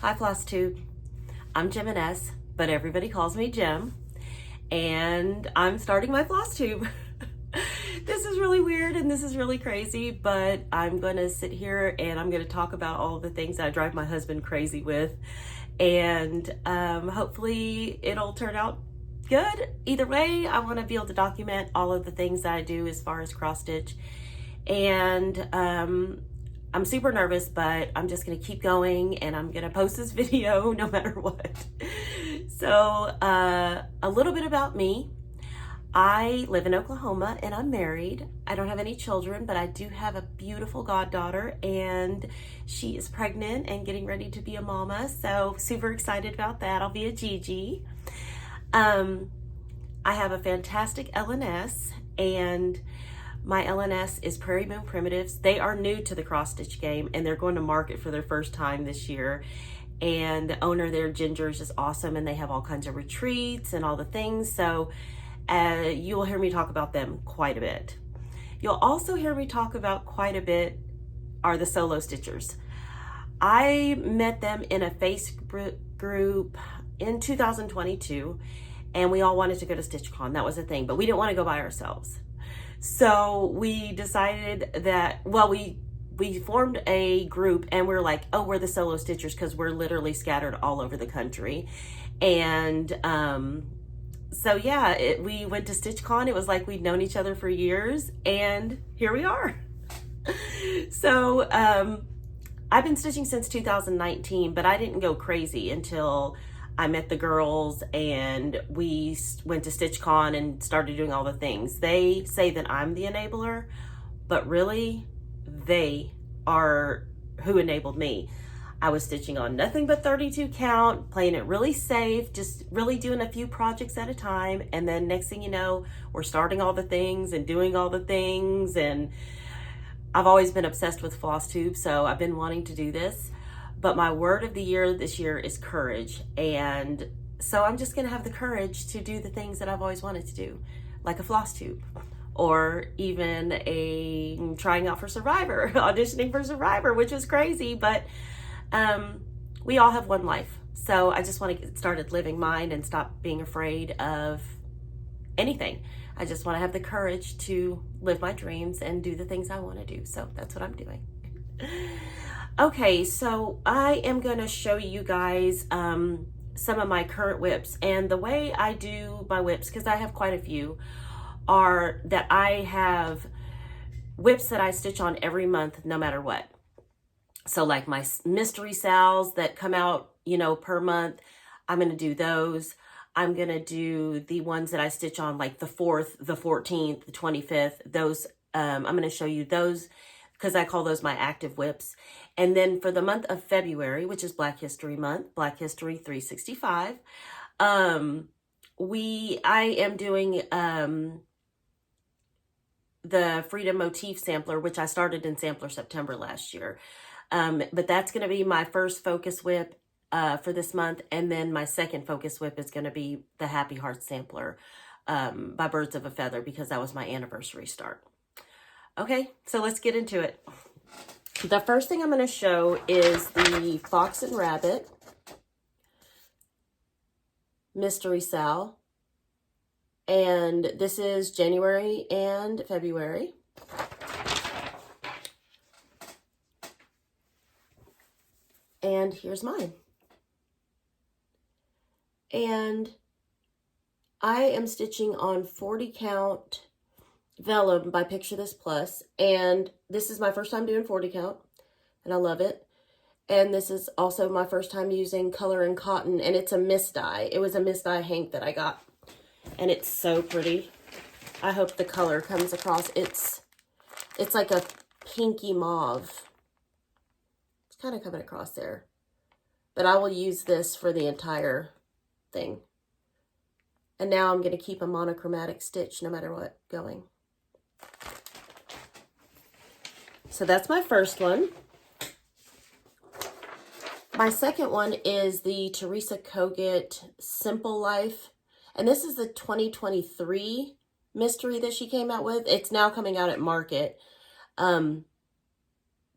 Hi Flosstube. I'm Jim and S, but everybody calls me Jim, and I'm starting my Flosstube. This is really weird and this is really crazy, but I'm gonna sit here and I'm gonna talk about all the things that I drive my husband crazy with, and hopefully it'll turn out good. Either way, I want to be able to document all of the things that I do as far as cross stitch, and I'm super nervous, but I'm just gonna keep going and I'm gonna post this video no matter what. So a little bit about me. I live in Oklahoma and I'm married. I don't have any children, but I do have a beautiful goddaughter, and she is pregnant and getting ready to be a mama. So super excited about that. I'll be a Gigi. I have a fantastic LNS, and my LNS is Prairie Moon Primitives. They are new to the cross stitch game and they're going to market for their first time this year. And the owner there, Ginger, is just awesome, and they have all kinds of retreats and all the things. So you will hear me talk about them quite a bit. You'll also hear me talk about quite a bit are the solo stitchers. I met them in a Facebook group in 2022, and we all wanted to go to StitchCon. That was a thing, but we didn't want to go by ourselves. So we decided that, well, we formed a group, and we're like, oh, we're the solo stitchers, because we're literally scattered all over the country. And so yeah, we went to StitchCon. It was like we'd known each other for years, and here we are. So I've been stitching since 2019, but I didn't go crazy until I met the girls and we went to StitchCon and started doing all the things. They say that I'm the enabler, but really they are who enabled me. I was stitching on nothing but 32 count, playing it really safe, just really doing a few projects at a time. And then next thing you know, we're starting all the things and doing all the things. And I've always been obsessed with Flosstube, so I've been wanting to do this. But my word of the year this year is courage. And so I'm just gonna have the courage to do the things that I've always wanted to do, like a Flosstube, or even trying out for Survivor, auditioning for Survivor, which was crazy, but we all have one life. So I just want to get started living mine and stop being afraid of anything. I just want to have the courage to live my dreams and do the things I want to do. So that's what I'm doing. Okay, so I am going to show you guys some of my current whips. And the way I do my whips, because I have quite a few, are that I have whips that I stitch on every month no matter what. So like my mystery sals that come out, per month, I'm going to do those. I'm going to do the ones that I stitch on like the 4th, the 14th, the 25th. Those, I'm going to show you those because I call those my active whips. And then for the month of February, which is Black History Month, Black History 365, I am doing the Freedom Motif Sampler, which I started in Sampler September last year. But that's going to be my first focus whip for this month. And then my second focus whip is going to be the Happy Heart Sampler by Birds of a Feather, because that was my anniversary start. Okay, so let's get into it. The first thing I'm going to show is the Fox and Rabbit Mystery Sal. And this is January and February. And here's mine. And I am stitching on 40 count vellum by Picture This Plus. And this is my first time doing 40 count, and I love it. And this is also my first time using color and cotton, and it's a mist dye. It was a mist dye hank that I got, and it's so pretty. I hope the color comes across. It's like a pinky mauve. Kind of coming across there, but I will use this for the entire thing. And now I'm going to keep a monochromatic stitch no matter what going. So that's my first one. My second one is the Teresa Kogut Simple Life, and this is the 2023 mystery that she came out with. It's now coming out at market,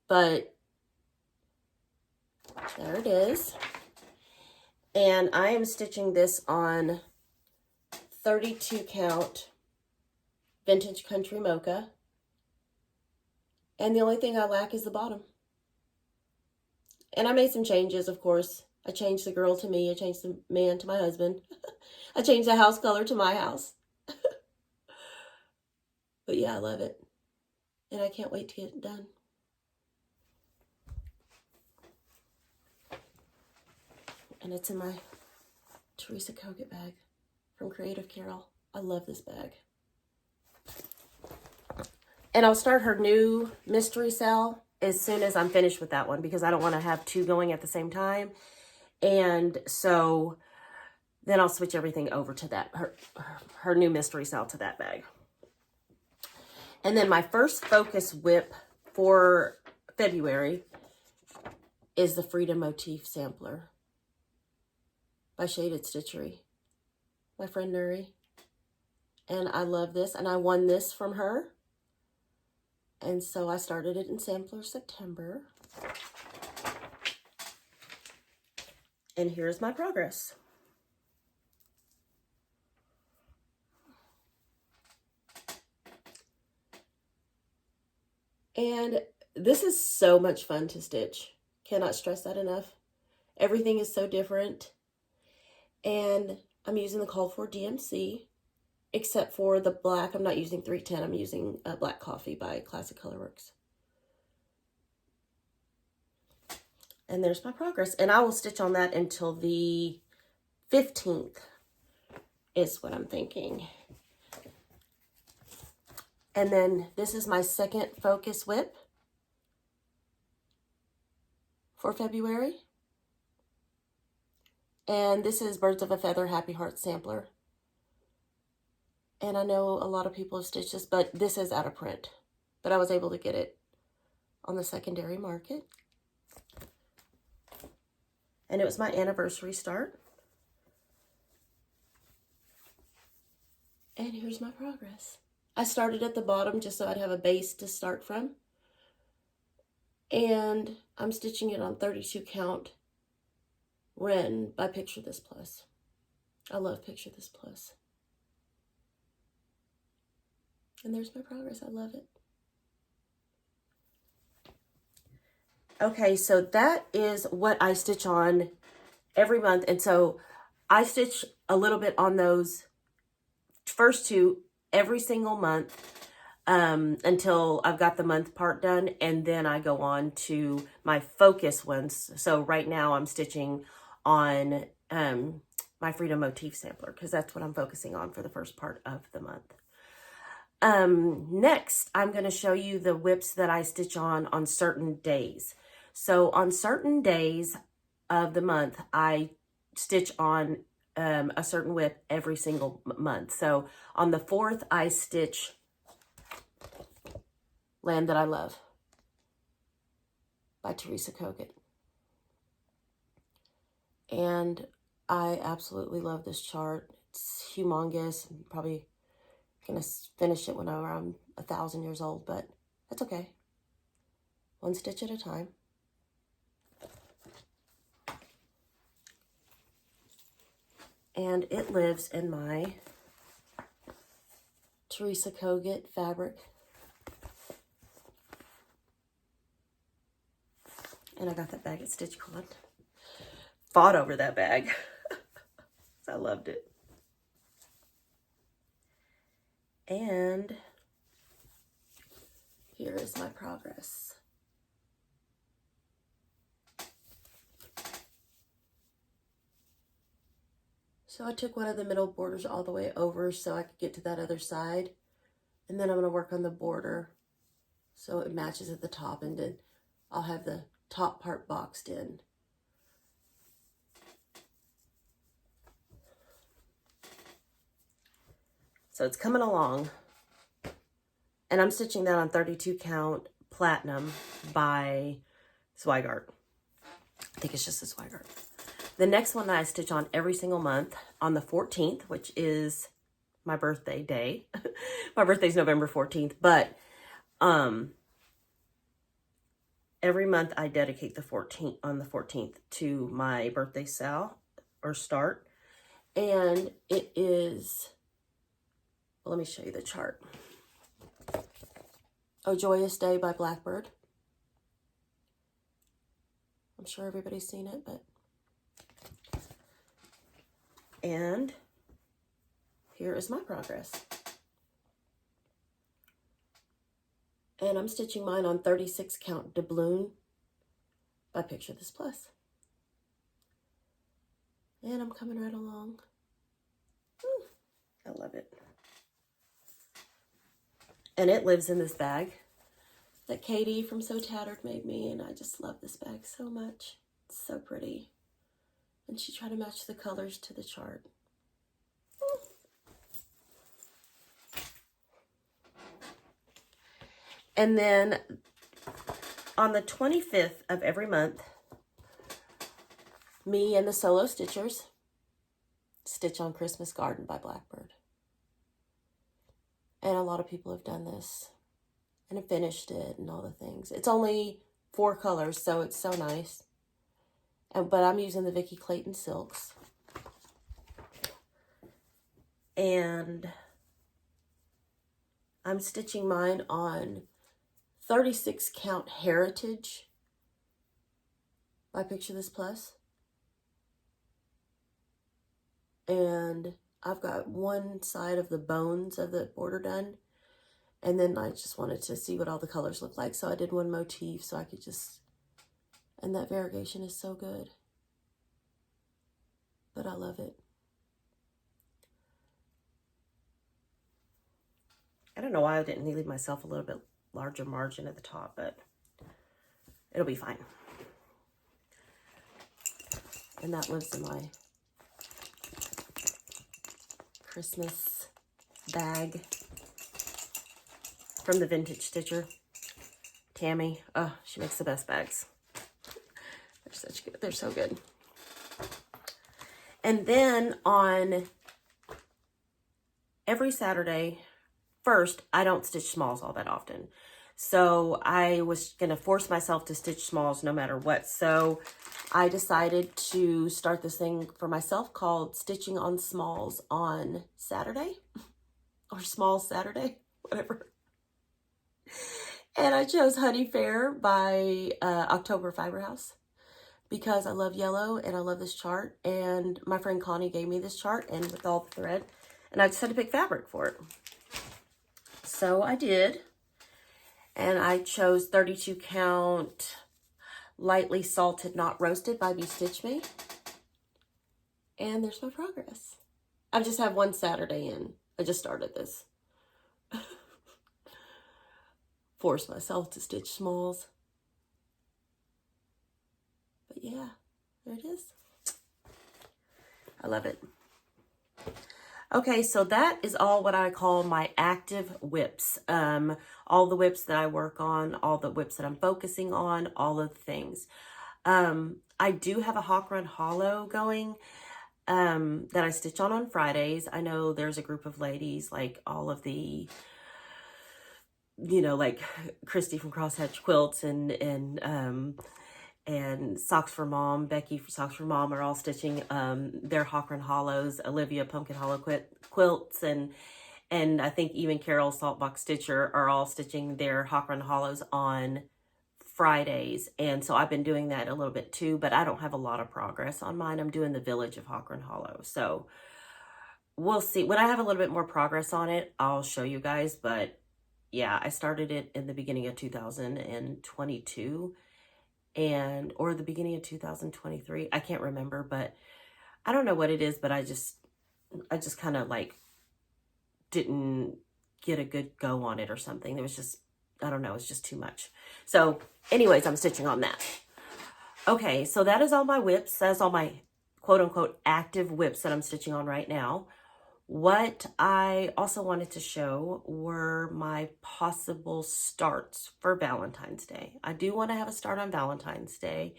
but There it is. And I am stitching this on 32 count Vintage Country Mocha. And the only thing I lack is the bottom. And I made some changes, of course. I changed the girl to me. I changed the man to my husband. I changed the house color to my house. But yeah, I love it. And I can't wait to get it done. And it's in my Teresa Kogut bag from Creative Carol. I love this bag. And I'll start her new mystery cell as soon as I'm finished with that one, because I don't want to have two going at the same time. And so then I'll switch everything over to that, her new mystery cell to that bag. And then my first focus whip for February is the Freedom Motif Sampler by Shaded Stitchery, my friend Nuri. And I love this, and I won this from her. And so I started it in Sampler September. And here's my progress. And this is so much fun to stitch. Cannot stress that enough. Everything is so different. And I'm using the called for DMC, except for the black. I'm not using 310. I'm using Black Coffee by Classic Colorworks. And there's my progress. And I will stitch on that until the 15th is what I'm thinking. And then this is my second focus whip for February. And this is Birds of a Feather Happy Heart Sampler. And I know a lot of people have stitched this, but this is out of print. But I was able to get it on the secondary market. And it was my anniversary start. And here's my progress. I started at the bottom just so I'd have a base to start from. And I'm stitching it on 32 count Wren by Picture This Plus. I love Picture This Plus. And there's my progress. I love it. Okay, so that is what I stitch on every month. And so I stitch a little bit on those first two every single month until I've got the month part done. And then I go on to my focus ones. So right now I'm stitching on my Freedom Motif Sampler, because that's what I'm focusing on for the first part of the month. Next, I'm going to show you the whips that I stitch on certain days. So on certain days of the month, I stitch on a certain whip every single month. So on the 4th, I stitch Land That I Love by Teresa Kogut. And I absolutely love this chart. It's humongous. I'm probably gonna finish it when I'm around 1,000 years old, but that's okay. One stitch at a time. And it lives in my Teresa Kogut fabric. And I got that bag at StitchCon. Fought over that bag. I loved it. And here is my progress. So I took one of the middle borders all the way over so I could get to that other side. And then I'm going to work on the border so it matches at the top, and then I'll have the top part boxed in. So it's coming along. And I'm stitching that on 32 count Platinum by Zweigart. I think it's just the Zweigart. The next one that I stitch on every single month on the 14th, which is my birthday day. My birthday's November 14th, but every month I dedicate the 14th, on the 14th, to my birthday sale or start. And it is, well, let me show you the chart. Oh Joyous Day by Blackbird. I'm sure everybody's seen it, but. And here is my progress. And I'm stitching mine on 36 count doubloon by Picture This Plus. And I'm coming right along. I love it. And it lives in this bag that Katie from So Tattered made me, and I just love this bag so much. It's so pretty. And she tried to match the colors to the chart. And then on the 25th of every month, me and the Solo Stitchers stitch on Christmas Garden by Blackbird. And a lot of people have done this and have finished it and all the things. It's only 4 colors, so it's so nice. But I'm using the Vicki Clayton Silks. And I'm stitching mine on 36 count Heritage by Picture This Plus. And I've got one side of the bones of the border done. And then I just wanted to see what all the colors look like. So I did one motif so I could just, and that variegation is so good. But I love it. I don't know why I didn't leave myself a little bit larger margin at the top, but it'll be fine. And that lives in my Christmas bag from the Vintage Stitcher. Tammy, oh, she makes the best bags. They're such good, they're so good. And then on every Saturday, first, I don't stitch smalls all that often. So I was going to force myself to stitch smalls no matter what. So I decided to start this thing for myself called Stitching on Smalls on Saturday. Or Small Saturday, whatever. And I chose Honey Fair by October Fiber House because I love yellow and I love this chart. And my friend Connie gave me this chart and with all the thread. And I just had to pick fabric for it. So I did. And I chose 32 count Lightly Salted Not Roasted by Be Stitch Me. And there's my progress. I just have one Saturday in. I just started this. Force myself to stitch smalls. But yeah, there it is. I love it. Okay, so that is all what I call my active whips. All the whips that I work on, all the whips that I'm focusing on, all of the things. I do have a Hawk Run Hollow going that I stitch on Fridays. I know there's a group of ladies, like all of the, you know, like Christy from Crosshatch Quilts and Socks for Mom, Becky for Socks for Mom are all stitching their Hawk Run Hollows, Olivia Pumpkin Hollow Quilts, and I think even Carol Saltbox Stitcher are all stitching their Hawk Run Hollows on Fridays. And so I've been doing that a little bit too, but I don't have a lot of progress on mine. I'm doing the Village of Hawk Run Hollow. So we'll see. When I have a little bit more progress on it, I'll show you guys. But yeah, I started it in the beginning of 2022. Or the beginning of 2023. I can't remember, but I don't know what it is, but I just kind of like didn't get a good go on it or something. It was just, I don't know, it's just too much. So anyways, I'm stitching on that. Okay, so that is all my whips. That's all my quote unquote active whips that I'm stitching on right now. What I also wanted to show were my possible starts for Valentine's Day. I do want to have a start on Valentine's Day,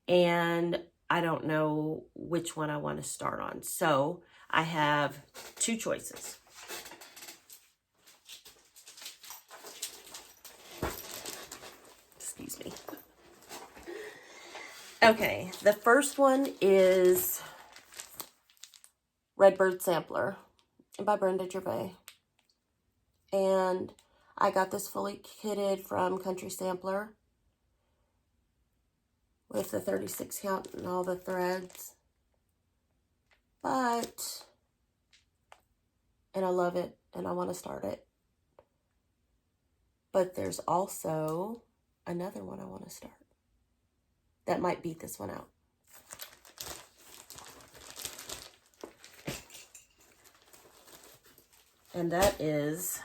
and I don't know which one I want to start on. So I have 2 choices. Excuse me. Okay, the first one is Redbird Sampler by Brenda Gervais. And I got this fully kitted from Country Sampler with the 36 count and all the threads. And I love it and I want to start it. But there's also another one I want to start that might beat this one out. And that is,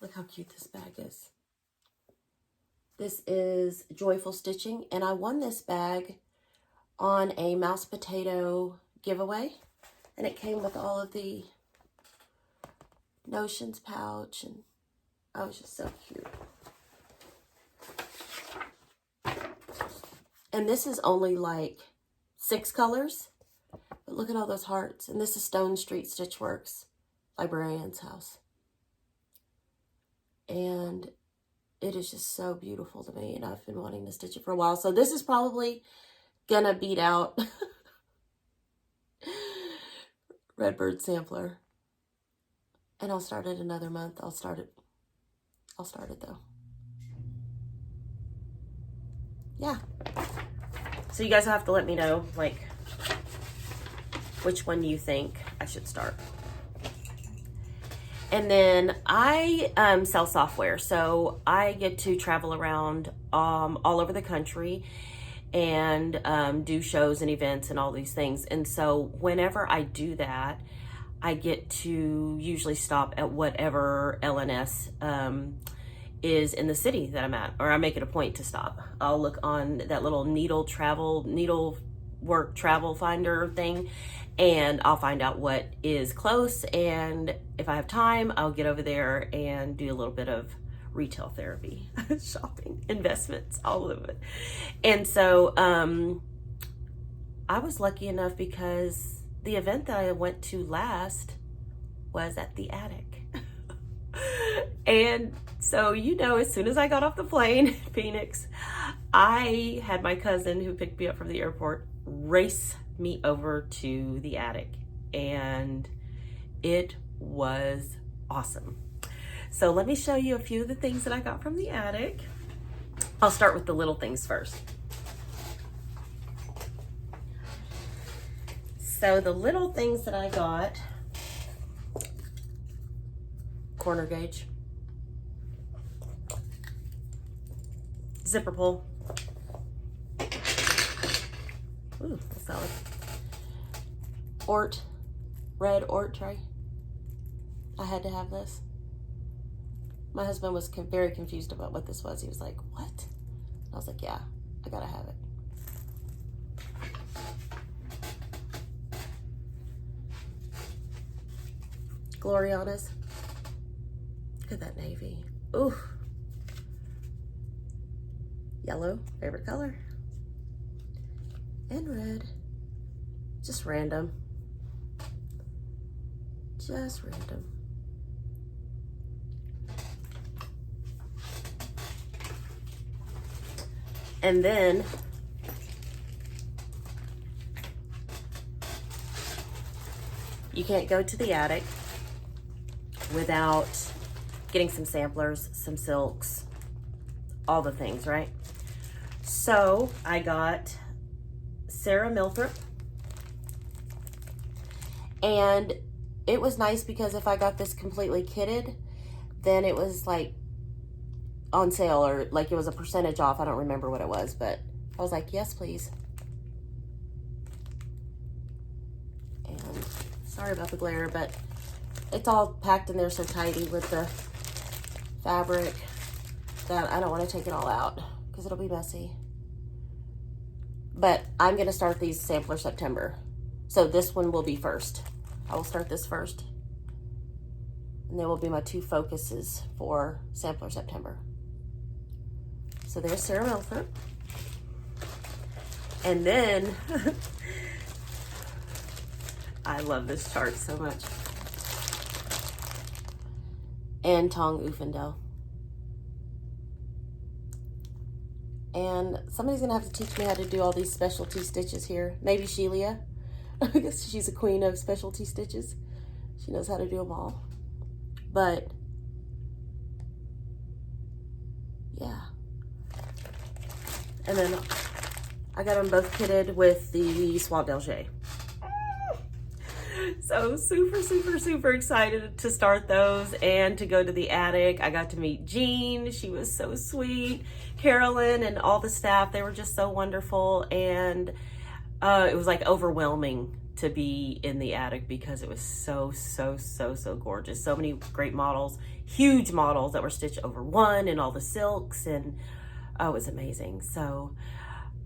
look how cute this bag is. This is Joyful Stitching, and I won this bag on a Mouse Potato giveaway, and it came with all of the notions pouch, and oh, it's just so cute. And this is only like 6 colors, but look at all those hearts. And this is Stone Street Stitchworks, Librarian's House. And it is just so beautiful to me, and I've been wanting to stitch it for a while. So this is probably gonna beat out Redbird Sampler. And I'll start it another month. I'll start it though. Yeah. So you guys will have to let me know, like, which one you think I should start. And then I sell software, so I get to travel around all over the country and do shows and events and all these things. And so whenever I do that, I get to usually stop at whatever LNS is in the city that I'm at, or I make it a point to stop. I'll look on that little needlework travel finder thing, and I'll find out what is close, and if I have time, I'll get over there and do a little bit of retail therapy, shopping, investments, all of it. And so I was lucky enough because the event that I went to last was at the Attic. And so, you know, as soon as I got off the plane in Phoenix, I had my cousin who picked me up from the airport race me over to the Attic, and it was awesome. So let me show you a few of the things that I got from the Attic. I'll start with the little things first. So the little things that I got, corner gauge, zipper pull. Ooh, that's solid. Red Ort tray. I had to have this. My husband was very confused about what this was. He was like, what? I was like, yeah, I gotta have it. Gloriana's. Look at that navy. Ooh. Yellow, favorite color. And red. Just random. Just random. And then you can't go to the Attic without getting some samplers, some silks, all the things, right? So I got Sarah Milthrop, and it was nice because if I got this completely kitted, then it was like on sale, or like it was a percentage off. I don't remember what it was, but I was like, yes, please. And sorry about the glare, but it's all packed in there so tidy with the fabric that I don't want to take it all out because it'll be messy. But I'm going to start these Sampler September. So this one will be first. I will start this first. And they will be my 2 focuses for Sampler September. So there's Sarah Milford. And then, I love this chart so much. And Tong Ufendel. And somebody's gonna have to teach me how to do all these specialty stitches here. Maybe Shelia. I guess she's a queen of specialty stitches. She knows how to do them all. But yeah. And then I got them both kitted with the Swamp Delger. So super excited to start those and to go to the attic. I got to meet Jean. She was so sweet. Carolyn and all the staff, they were just so wonderful. And it was like overwhelming to be in the attic because it was so gorgeous. So many great models, huge models that were stitched over one, and all the silks, and oh, it was amazing. So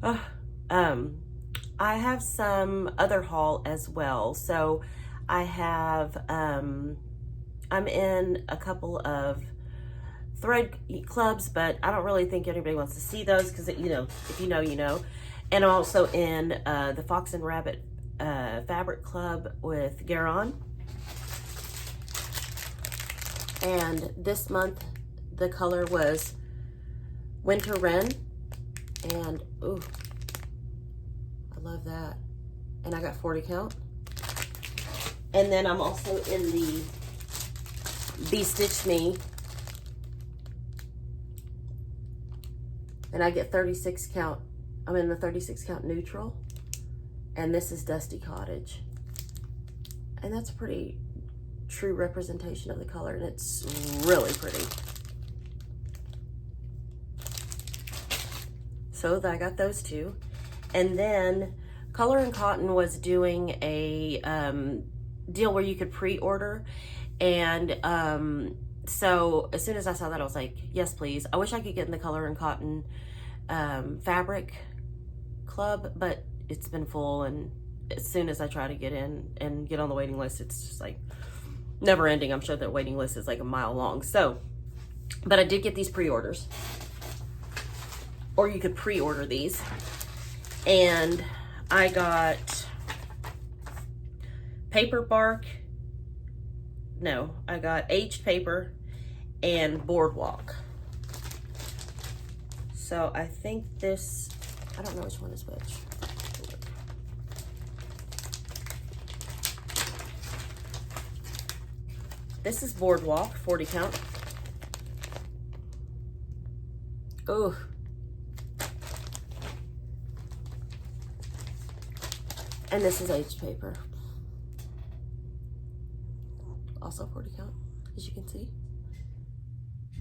I have some other haul as well. So I have, I'm in a couple of thread clubs, but I don't really think anybody wants to see those because, you know, if you know, you know. And I'm also in the Fox and Rabbit fabric club with Garon. And this month the color was Winter Wren, and ooh, I love that. And I got 40 count. And then I'm also in the Be Stitch Me, and I get 36 count. I'm in the 36 count neutral, and this is Dusty Cottage. And that's a pretty true representation of the color, and it's really pretty. So I got those two. And then Color and Cotton was doing a deal where you could pre-order, and so as soon as I saw that, I was like, yes please. I wish I could get in the Color and Cotton fabric club, but it's been full, and as soon as I try to get in and get on the waiting list, it's just like never ending. I'm sure that waiting list is like a mile long. So, but I did get these pre-orders, or you could pre-order these, and I got paper bark. No, I got aged paper and boardwalk. So I think this, I don't know which one is which. This is boardwalk, 40 count. Oh. And this is aged paper. Also 40 count, as you can see.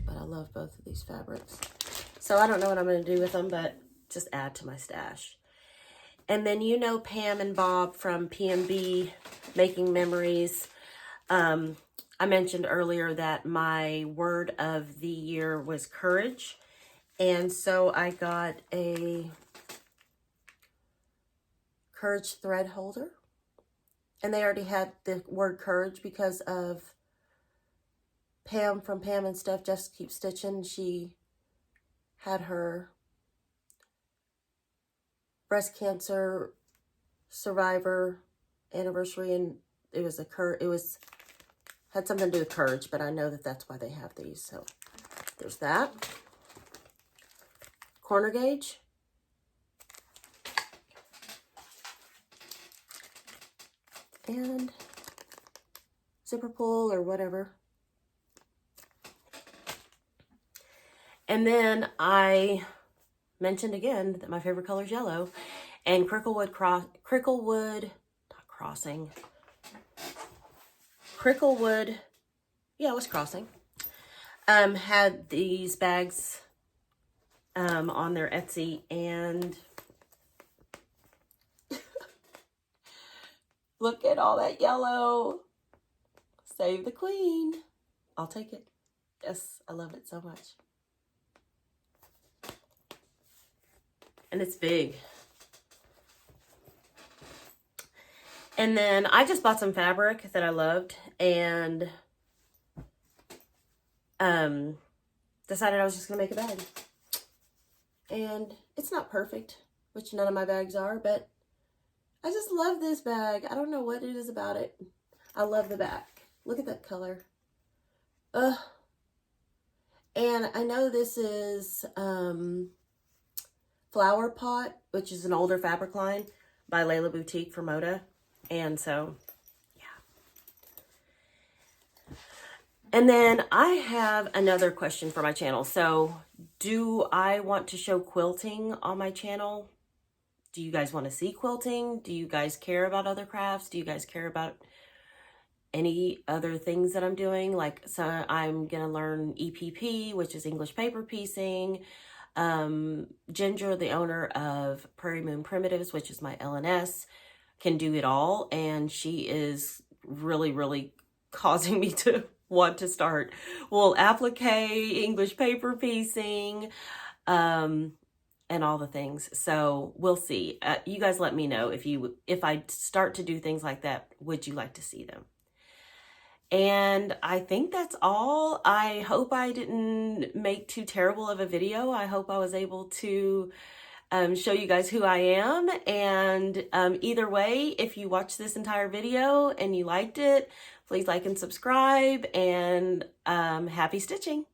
But I love both of these fabrics. So I don't know what I'm gonna do with them, but just add to my stash. And then you know Pam and Bob from PMB Making Memories. I mentioned earlier that my word of the year was courage. And so I got a courage thread holder. And they already had the word courage because of Pam from Pam and Stuff Just Keep Stitching. She had her breast cancer survivor anniversary, and it was had something to do with courage, but I know that that's why they have these. So there's that. Corner gauge. And zipper pull or whatever. And then I mentioned again that my favorite color is yellow, and Cricklewood Crossing had these bags on their Etsy, and look at all that yellow. Save the queen. I'll take it. Yes, I love it so much. And it's big. And then I just bought some fabric that I loved, and decided I was just gonna make a bag. And it's not perfect, which none of my bags are, but I just love this bag. I don't know what it is about it. I love the back. Look at that color. Ugh. And I know this is flower pot, which is an older fabric line by Layla Boutique for Moda. And so, yeah. And then I have another question for my channel. So, do I want to show quilting on my channel? Do you guys want to see quilting? Do you guys care about other crafts? Do you guys care about any other things that I'm doing? Like, so I'm going to learn EPP, which is English paper piecing. Ginger, the owner of Prairie Moon Primitives, which is my LNS, can do it all. And she is really, really causing me to want to start wool applique, English paper piecing, and all the things. So we'll see. You guys let me know if I start to do things like that, would you like to see them? And I think that's all. I hope I didn't make too terrible of a video. I hope I was able to show you guys who I am. And either way, if you watched this entire video and you liked it, please like and subscribe, and happy stitching.